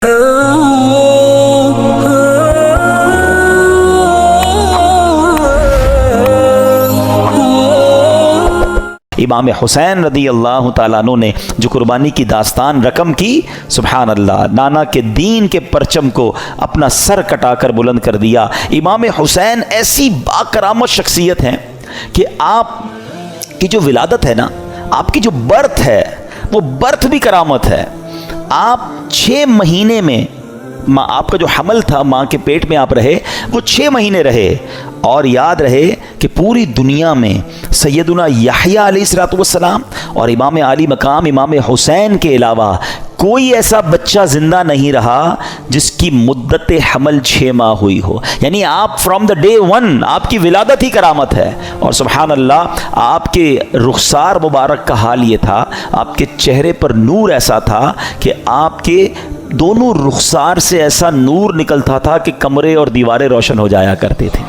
امام حسین رضی اللہ تعالیٰ عنہ نے جو قربانی کی داستان رقم کی، سبحان اللہ، نانا کے دین کے پرچم کو اپنا سر کٹا کر بلند کر دیا۔ امام حسین ایسی باکرامت شخصیت ہیں کہ آپ کی جو ولادت ہے نا، آپ کی جو برتھ ہے، وہ برتھ بھی کرامت ہے۔ آپ 6 مہینے میں آپ کا جو حمل تھا، ماں کے پیٹ میں آپ رہے، وہ 6 مہینے رہے، اور یاد رہے کہ پوری دنیا میں سیدنا یحییٰ علیہ السلام اور امام عالی مقام امام حسین کے علاوہ کوئی ایسا بچہ زندہ نہیں رہا جس کی مدت حمل 6 ماہ ہوئی ہو۔ یعنی آپ فرام دا ڈے 1 آپ کی ولادت ہی کرامت ہے۔ اور سبحان اللہ، آپ کے رخسار مبارک کا حال یہ تھا، آپ کے چہرے پر نور ایسا تھا کہ آپ کے دونوں رخسار سے ایسا نور نکلتا تھا کہ کمرے اور دیواریں روشن ہو جایا کرتے تھے۔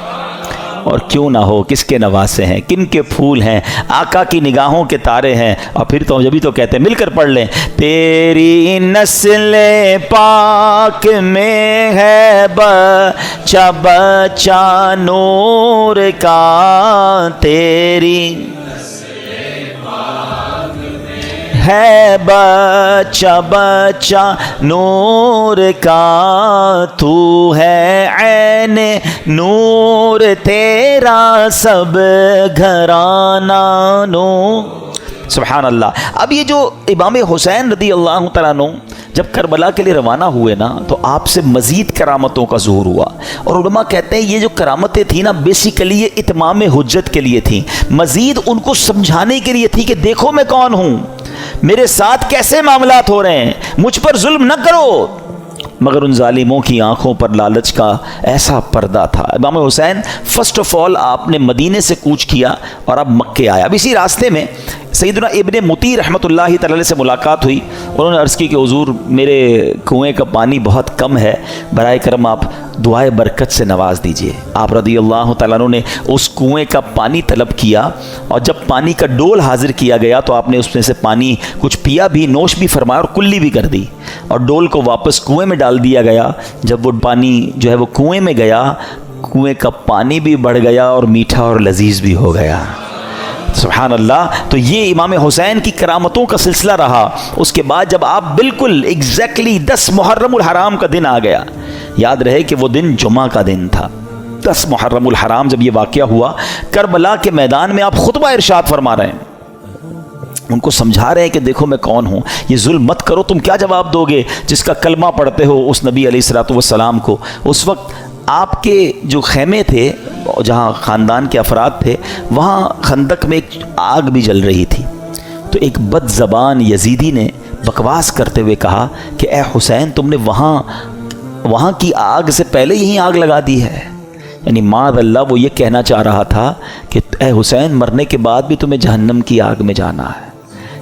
اور کیوں نہ ہو، کس کے نواسے ہیں، کن کے پھول ہیں، آقا کی نگاہوں کے تارے ہیں۔ اور پھر تو جبھی تو کہتے ہیں، مل کر پڑھ لیں، تیری نسل پاک میں ہے بچہ بچہ نور کا، تیری ہے بچہ بچہ نور کا، تو ہے عین نور تیرا سب گھرانہ نور۔ سبحان اللہ۔ اب یہ جو امام حسین رضی اللہ تعالیٰ عنہ جب کربلا کے لیے روانہ ہوئے نا، تو آپ سے مزید کرامتوں کا ظہور ہوا، اور علماء کہتے ہیں یہ جو کرامتیں تھیں نا، بیسیکلی یہ اتمام حجت کے لیے تھیں، مزید ان کو سمجھانے کے لیے تھی کہ دیکھو میں کون ہوں، میرے ساتھ کیسے معاملات ہو رہے ہیں، مجھ پر ظلم نہ کرو۔ مگر ان ظالموں کی آنکھوں پر لالچ کا ایسا پردہ تھا۔ امام حسین فرسٹ آف آل آپ نے مدینے سے کوچ کیا اور اب مکے آیا۔ اب اسی راستے میں سیدنا ابن مطی رحمۃ اللہ تعالی سے ملاقات ہوئی۔ انہوں نے عرض کی کہ حضور، میرے کنویں کا پانی بہت کم ہے، برائے کرم آپ دعائے برکت سے نواز دیجئے۔ آپ رضی اللہ تعالیٰ عنہ نے اس کنویں کا پانی طلب کیا، اور جب پانی کا ڈول حاضر کیا گیا تو آپ نے اس میں سے پانی کچھ پیا بھی، نوش بھی فرمایا، اور کلی بھی کر دی، اور ڈول کو واپس کنویں میں ڈال دیا گیا۔ جب وہ پانی جو ہے وہ کنویں میں گیا، کنویں کا پانی بھی بڑھ گیا اور میٹھا اور لذیذ بھی ہو گیا۔ سبحان اللہ۔ تو یہ امام حسین کی کرامتوں کا سلسلہ رہا۔ اس کے بعد جب آپ بالکل ایگزیکٹلی 10 محرم الحرام کا دن آ گیا، یاد رہے کہ وہ دن جمعہ کا دن تھا، 10 محرم الحرام جب یہ واقعہ ہوا، کربلا کے میدان میں آپ خطبہ ارشاد فرما رہے ہیں، ان کو سمجھا رہے ہیں کہ دیکھو میں کون ہوں، یہ ظلم مت کرو۔ تم کیا جواب دو گے جس کا کلمہ پڑھتے ہو اس نبی علیہ السلام کو؟ اس وقت آپ کے جو خیمے تھے، جہاں خاندان کے افراد تھے، وہاں خندق میں ایک آگ بھی جل رہی تھی۔ تو ایک بد زبان یزیدی نے بکواس کرتے ہوئے کہا کہ اے حسین، تم نے وہاں کی آگ سے پہلے یہیں آگ لگا دی ہے۔ یعنی معاذ اللہ وہ یہ کہنا چاہ رہا تھا کہ اے حسین، مرنے کے بعد بھی تمہیں جہنم کی آگ میں جانا ہے۔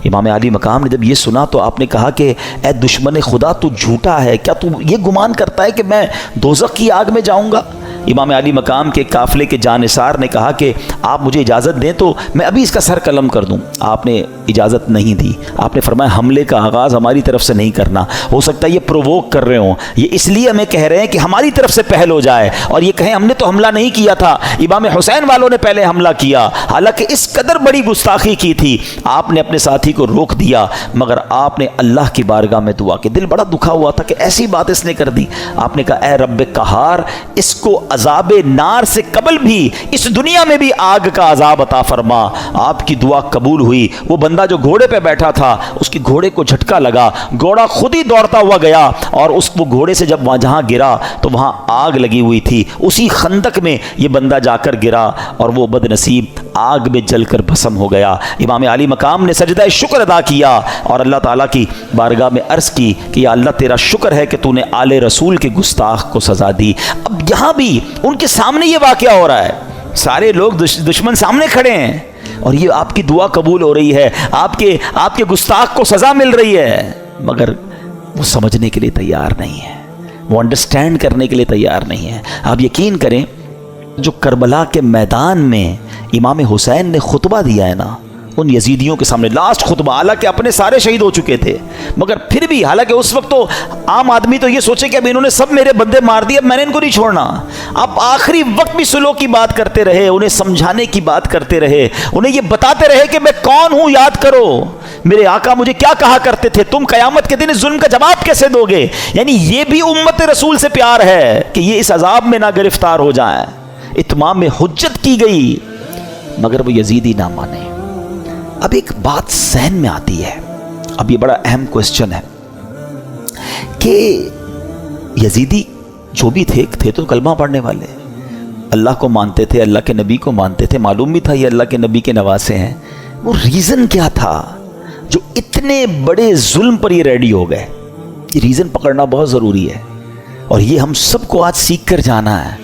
امام علی مقام نے جب یہ سنا تو آپ نے کہا کہ اے دشمن خدا، تو جھوٹا ہے، کیا تو یہ گمان کرتا ہے کہ میں دوزخ کی آگ میں جاؤں گا؟ امام علی مقام کے قافلے کے جانثار نے کہا کہ آپ مجھے اجازت دیں تو میں ابھی اس کا سر قلم کر دوں۔ آپ نے اجازت نہیں دی۔ آپ نے فرمایا حملے کا آغاز ہماری طرف سے نہیں کرنا، ہو سکتا ہے یہ پرووک کر رہے ہوں، یہ اس لیے ہمیں کہہ رہے ہیں کہ ہماری طرف سے پہل ہو جائے، اور یہ کہیں ہم نے تو حملہ نہیں کیا تھا، امام حسین والوں نے پہلے حملہ کیا۔ حالانکہ اس قدر بڑی گستاخی کی تھی، آپ نے اپنے ساتھی کو روک دیا، مگر آپ نے اللہ کی بارگاہ میں دعا کی۔ دل بڑا دکھا ہوا تھا کہ ایسی بات اس نے کر دی۔ آپ نے کہا اے رب قہار، اس کو عذاب نار سے قبل بھی اس دنیا میں بھی آگ کا عذاب عطا فرما۔ آپ کی دعا قبول ہوئی۔ وہ بندہ جو گھوڑے پہ بیٹھا تھا، اس کی گھوڑے کو جھٹکا لگا، گھوڑا خود ہی دوڑتا ہوا گیا، اور وہ گھوڑے سے جب جہاں گرا تو وہاں آگ لگی ہوئی تھی۔ اسی خندق میں یہ بندہ جا کر گرا، اور وہ بد نصیب آگ میں جل کر بھسم ہو گیا۔ امام علی مقام نے سجدہ شکر ادا کیا اور اللہ تعالیٰ کی بارگاہ میں عرض کی کہ یا اللہ، تیرا شکر ہے کہ تو نے آل رسول کے گستاخ کو سزا دی۔ اب یہاں بھی ان کے سامنے یہ واقعہ ہو رہا ہے، سارے لوگ دشمن سامنے کھڑے ہیں، اور یہ آپ کی دعا قبول ہو رہی ہے، آپ کے گستاخ کو سزا مل رہی ہے، مگر وہ سمجھنے کے لیے تیار نہیں ہے، وہ انڈرسٹینڈ کرنے کے لیے تیار نہیں ہے۔ آپ یقین کریں، جو کربلا کے میدان میں امام حسین نے خطبہ دیا ہے نا، ان یزیدیوں کے سامنے لاسٹ خطبہ، حالانکہ اپنے سارے شہید ہو چکے تھے، مگر پھر بھی، حالانکہ اس وقت تو عام آدمی تو یہ سوچے کہ اب انہوں نے سب میرے بندے مار دیے، اب میں نے ان کو نہیں چھوڑنا. اب آخری وقت بھی صلح کی بات کرتے رہے، انہیں سمجھانے کی بات کرتے رہے، انہیں یہ بتاتے رہے کہ میں کون ہوں، یاد کرو میرے آقا مجھے کیا کہا کرتے تھے، تم قیامت کے دن اس ظلم کا جواب کیسے دو گے. یعنی یہ بھی امت رسول سے پیار ہے کہ یہ اس عذاب میں نہ گرفتار ہو جائیں. اتمام حجت کی گئی مگر وہ یزیدی نہ مانے. اب ایک بات ذہن میں آتی ہے، اب یہ بڑا اہم کوسچن ہے کہ یزیدی جو بھی تھے تو کلمہ پڑھنے والے، اللہ کو مانتے تھے، اللہ کے نبی کو مانتے تھے، معلوم بھی تھا یہ اللہ کے نبی کے نواسے ہیں. وہ ریزن کیا تھا جو اتنے بڑے ظلم پر یہ ریڈی ہو گئے؟ یہ ریزن پکڑنا بہت ضروری ہے، اور یہ ہم سب کو آج سیکھ کر جانا ہے.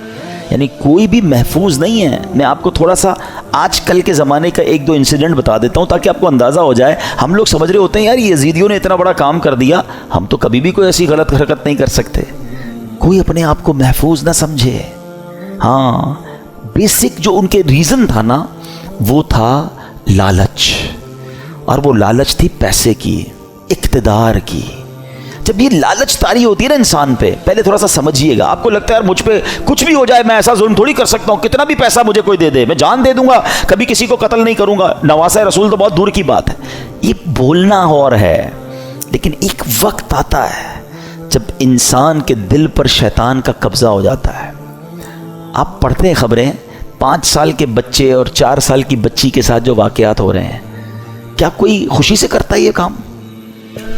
یعنی کوئی بھی محفوظ نہیں ہے. میں آپ کو تھوڑا سا آج کل کے زمانے کا ایک دو انسیڈنٹ بتا دیتا ہوں تاکہ آپ کو اندازہ ہو جائے. ہم لوگ سمجھ رہے ہوتے ہیں یار یہ یزیدیوں نے اتنا بڑا کام کر دیا، ہم تو کبھی بھی کوئی ایسی غلط حرکت نہیں کر سکتے. کوئی اپنے آپ کو محفوظ نہ سمجھے. ہاں، بیسک جو ان کے ریزن تھا نا، وہ تھا لالچ، اور وہ لالچ تھی پیسے کی، اقتدار کی. جب یہ لالچ طاری ہوتی ہے نا انسان پہ، پہلے تھوڑا سا سمجھیے گا. آپ کو لگتا ہے یار مجھ پہ کچھ بھی ہو جائے میں ایسا ظلم تھوڑی کر سکتا ہوں، کتنا بھی پیسہ مجھے کوئی دے دے میں جان دے دوں گا، کبھی کسی کو قتل نہیں کروں گا، نواسہ رسول تو بہت دور کی بات ہے. یہ بولنا اور ہے، لیکن ایک وقت آتا ہے جب انسان کے دل پر شیطان کا قبضہ ہو جاتا ہے. آپ پڑھتے ہیں خبریں 5 سال کے بچے اور 4 سال کی بچی کے ساتھ جو واقعات ہو رہے ہیں، کیا کوئی خوشی سے کرتا ہے یہ کام؟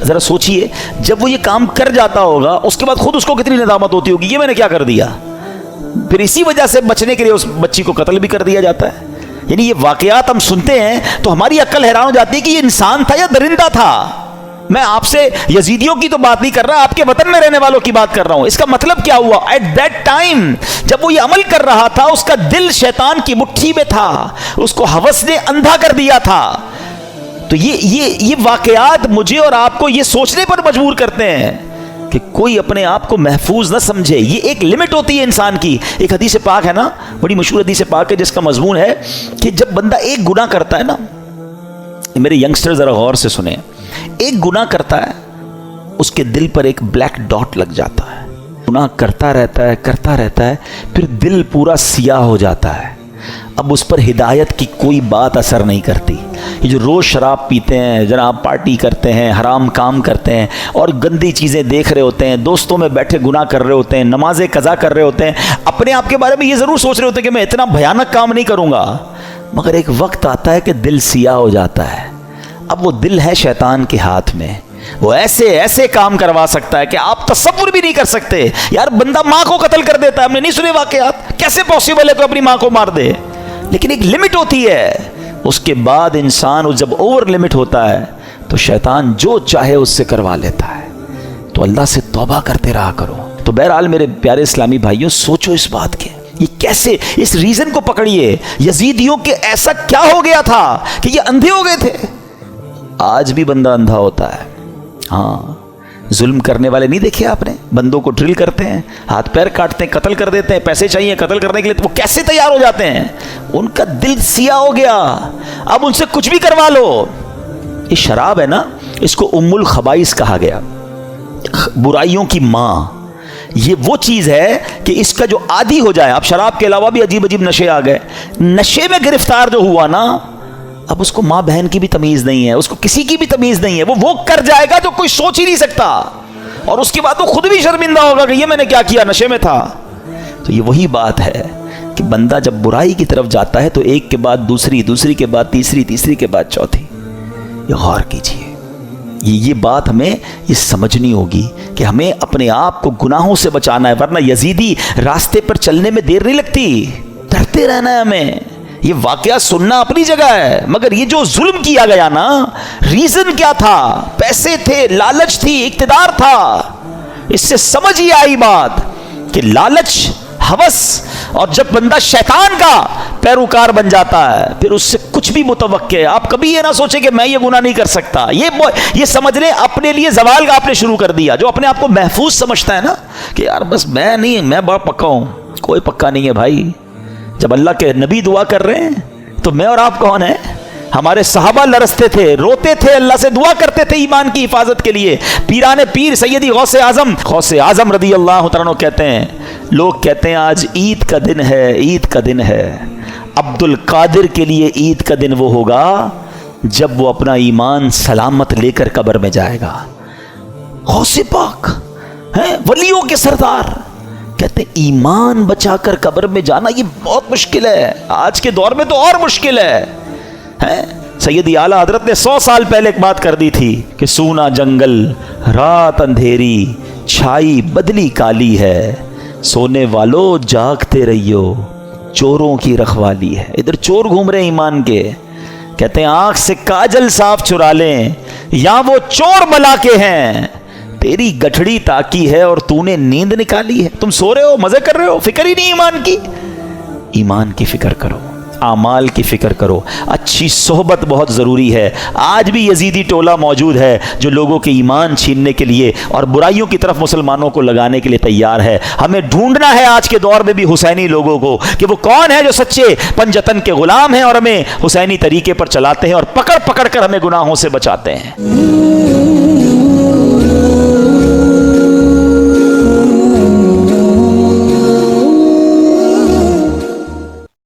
ذرا سوچئے، جب وہ یہ کام کر جاتا ہوگا اس کے بعد خود اس کو کتنی ندامت ہوتی ہوگی، یہ میں نے کیا کر دیا. پھر اسی وجہ سے بچنے کے لیے اس بچی کو قتل بھی کر دیا جاتا ہے. یعنی یہ واقعات ہم سنتے ہیں تو ہماری عقل حیران ہو جاتی ہے کہ یہ انسان تھا یا درندہ تھا. میں آپ سے یزیدیوں کی تو بات نہیں کر رہا، آپ کے وطن میں رہنے والوں کی بات کر رہا ہوں. اس کا مطلب کیا ہوا؟ ایٹ دیٹ ٹائم جب وہ یہ عمل کر رہا تھا اس کا دل شیطان کی مٹھی میں تھا، اس کو ہوس نے اندھا کر دیا تھا. تو یہ واقعات مجھے اور آپ کو یہ سوچنے پر مجبور کرتے ہیں کہ کوئی اپنے آپ کو محفوظ نہ سمجھے. یہ ایک لمٹ ہوتی ہے انسان کی. ایک حدیث پاک ہے نا، بڑی مشہور حدیث پاک ہے جس کا مضمون ہے کہ جب بندہ ایک گناہ کرتا ہے نا، میرے ینگسٹر ذرا غور سے سنیں، ایک گناہ کرتا ہے اس کے دل پر ایک بلیک ڈاٹ لگ جاتا ہے. گناہ کرتا رہتا ہے پھر دل پورا سیاہ ہو جاتا ہے. اب اس پر ہدایت کی کوئی بات اثر نہیں کرتی. یہ جو روز شراب پیتے ہیں جناب، پارٹی کرتے ہیں، حرام کام کرتے ہیں اور گندی چیزیں دیکھ رہے ہوتے ہیں، دوستوں میں بیٹھے گناہ کر رہے ہوتے ہیں، نمازیں قضا کر رہے ہوتے ہیں، اپنے آپ کے بارے میں یہ ضرور سوچ رہے ہوتے ہیں کہ میں اتنا بھیانک کام نہیں کروں گا، مگر ایک وقت آتا ہے کہ دل سیاہ ہو جاتا ہے. اب وہ دل ہے شیطان کے ہاتھ میں، وہ ایسے کام کروا سکتا ہے کہ آپ تصور بھی نہیں کر سکتے. یار بندہ ماں کو قتل کر دیتا ہے، ہم نے نہیں سنے واقعات، کیسے پاسبل ہے کہ اپنی ماں کو مار دے؟ لیکن ایک لمٹ ہوتی ہے. اس کے بعد انسان جب اوور لمٹ ہوتا ہے تو شیطان جو چاہے اس سے کروا لیتا ہے. تو اللہ سے توبہ کرتے رہا کرو. تو بہرحال میرے پیارے اسلامی بھائیوں، سوچو اس بات کے، یہ کیسے، اس ریزن کو پکڑیے. یزیدیوں کے ایسا کیا ہو گیا تھا کہ یہ اندھے ہو گئے تھے؟ آج بھی بندہ اندھا ہوتا ہے. ہاں، ظلم کرنے والے نہیں دیکھے آپ نے؟ بندوں کو ڈرل کرتے ہیں، ہاتھ پیر کاٹتے ہیں، قتل کر دیتے ہیں، پیسے چاہیے قتل کرنے کے لیے، تو وہ کیسے تیار ہو جاتے ہیں؟ ان کا دل سیاہ ہو گیا. اب ان سے کچھ بھی کروا لو. یہ شراب ہے نا، اس کو ام الخبائث کہا گیا، برائیوں کی ماں. یہ وہ چیز ہے کہ اس کا جو عادی ہو جائے، اب شراب کے علاوہ بھی عجیب نشے آ گئے، نشے میں گرفتار جو ہوا نا، اب اس کو ماں بہن کی بھی تمیز نہیں ہے، اس کو کسی کی بھی تمیز نہیں ہے. وہ کر جائے گا جو کوئی سوچ ہی نہیں سکتا، اور اس کے بعد وہ خود بھی شرمندہ ہوگا کہ یہ میں نے کیا کیا، نشے میں تھا. تو یہ وہی بات ہے کہ بندہ جب برائی کی طرف جاتا ہے تو ایک کے بعد دوسری، دوسری کے بعد تیسری، تیسری کے بعد چوتھی. یہ غور کیجیے، یہ بات ہمیں یہ سمجھنی ہوگی کہ ہمیں اپنے آپ کو گناہوں سے بچانا ہے، ورنہ یزیدی راستے پر چلنے میں دیر نہیں لگتی. ڈرتے رہنا ہے ہمیں. یہ واقعہ سننا اپنی جگہ ہے، مگر یہ جو ظلم کیا گیا نا، ریزن کیا تھا؟ پیسے تھے، لالچ تھی، اقتدار تھا. اس سے سمجھ ہی آئی بات کہ لالچ، ہوس، اور جب بندہ شیطان کا پیروکار بن جاتا ہے پھر اس سے کچھ بھی متوقع ہے. آپ کبھی یہ نہ سوچیں کہ میں یہ گناہ نہیں کر سکتا. یہ سمجھ لیں اپنے لیے زوال کا آپ نے شروع کر دیا. جو اپنے آپ کو محفوظ سمجھتا ہے نا کہ یار بس میں نہیں، میں بڑا پکا ہوں، کوئی پکا نہیں ہے بھائی. جب اللہ کے نبی دعا کر رہے ہیں تو میں اور آپ کون ہیں؟ ہمارے صحابہ لرزتے تھے، روتے تھے، اللہ سے دعا کرتے تھے ایمان کی حفاظت کے لیے. پیران پیر سیدی غوث اعظم رضی اللہ تعالیٰ عنہ کہتے ہیں، لوگ کہتے ہیں آج عید کا دن ہے، عید کا دن ہے. عبد القادر کے لیے عید کا دن وہ ہوگا جب وہ اپنا ایمان سلامت لے کر قبر میں جائے گا. غوث پاک ہیں، ولیوں کے سردار، کہتے ہیں ایمان بچا کر قبر میں جانا یہ بہت مشکل ہے، آج کے دور میں تو اور مشکل ہے. سیدی اعلیٰ حضرت نے 100 سال پہلے ایک بات کر دی تھی کہ سونا جنگل، رات اندھیری، چھائی بدلی کالی ہے، سونے والو جاگتے رہیو، چوروں کی رکھوالی ہے. ادھر چور گھوم رہے ہیں ایمان کے، کہتے ہیں آنکھ سے کاجل صاف چرا لیں، یا وہ چور بلا کے ہیں، تیری گٹھڑی تاکی ہے اور تو نے نیند نکالی ہے. تم سو رہے ہو، مزے کر رہے ہو، فکر ہی نہیں ایمان کی. ایمان کی فکر کرو، اعمال کی فکر کرو. اچھی صحبت بہت ضروری ہے. آج بھی یزیدی ٹولہ موجود ہے جو لوگوں کے ایمان چھیننے کے لیے اور برائیوں کی طرف مسلمانوں کو لگانے کے لیے تیار ہے. ہمیں ڈھونڈنا ہے آج کے دور میں بھی حسینی لوگوں کو کہ وہ کون ہے جو سچے پنجتن کے غلام ہیں اور ہمیں حسینی طریقے پر چلاتے ہیں اور پکڑ پکڑ کر ہمیں گناہوں سے بچاتے ہیں.